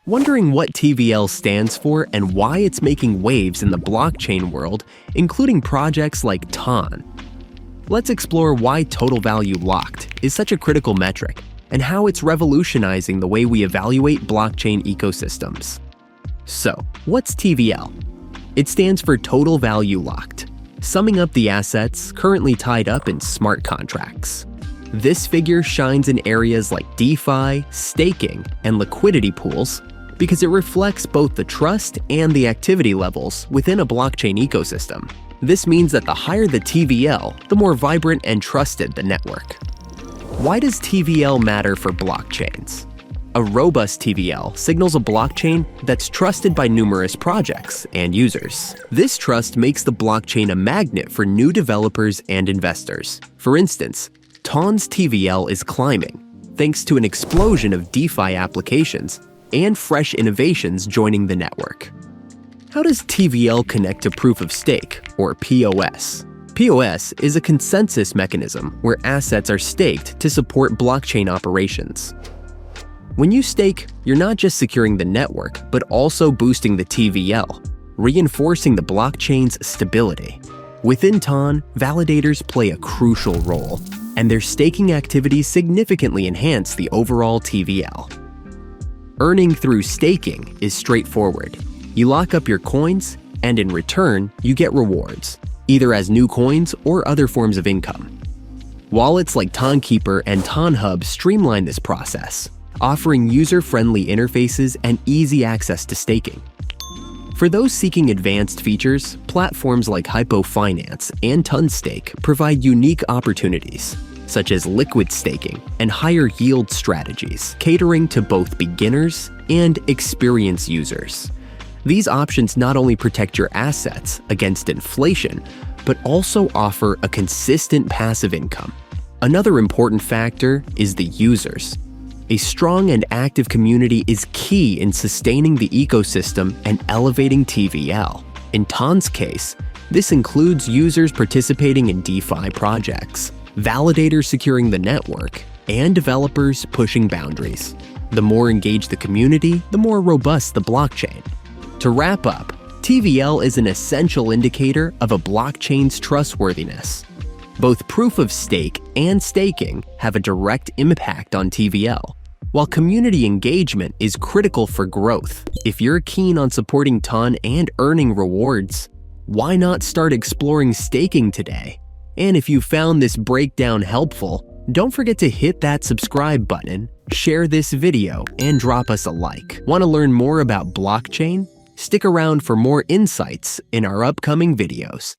Wondering what TVL stands for and why it's making waves in the blockchain world, including projects like TON? Let's explore why total value locked is such a critical metric and how it's revolutionizing the way we evaluate blockchain ecosystems. So, what's TVL? It stands for total value locked, summing up the assets currently tied up in smart contracts. This figure shines in areas like DeFi, staking, and liquidity pools because it reflects both the trust and the activity levels within a blockchain ecosystem. This means that the higher the TVL, the more vibrant and trusted the network. Why does TVL matter for blockchains? A robust TVL signals a blockchain that's trusted by numerous projects and users. This trust makes the blockchain a magnet for new developers and investors. For instance, TON's TVL is climbing, thanks to an explosion of DeFi applications and fresh innovations joining the network. How does TVL connect to Proof of Stake, or POS? POS is a consensus mechanism where assets are staked to support blockchain operations. When you stake, you're not just securing the network, but also boosting the TVL, reinforcing the blockchain's stability. Within TON, validators play a crucial role, and their staking activities significantly enhance the overall TVL. Earning through staking is straightforward. You lock up your coins, and in return, you get rewards, either as new coins or other forms of income. Wallets like TonKeeper and TonHub streamline this process, offering user-friendly interfaces and easy access to staking. For those seeking advanced features, platforms like Hypo Finance and TonStake provide unique opportunities, such as liquid staking and higher yield strategies, catering to both beginners and experienced users. These options not only protect your assets against inflation, but also offer a consistent passive income. Another important factor is the users. A strong and active community is key in sustaining the ecosystem and elevating TVL. In TON's case, this includes users participating in DeFi projects, validators securing the network, and developers pushing boundaries. The more engaged the community, the more robust the blockchain. To wrap up, TVL is an essential indicator of a blockchain's trustworthiness. Both proof of stake and staking have a direct impact on TVL, while community engagement is critical for growth. If you're keen on supporting TON and earning rewards, why not start exploring staking today? And if you found this breakdown helpful, don't forget to hit that subscribe button, share this video, and drop us a like. Want to learn more about blockchain? Stick around for more insights in our upcoming videos.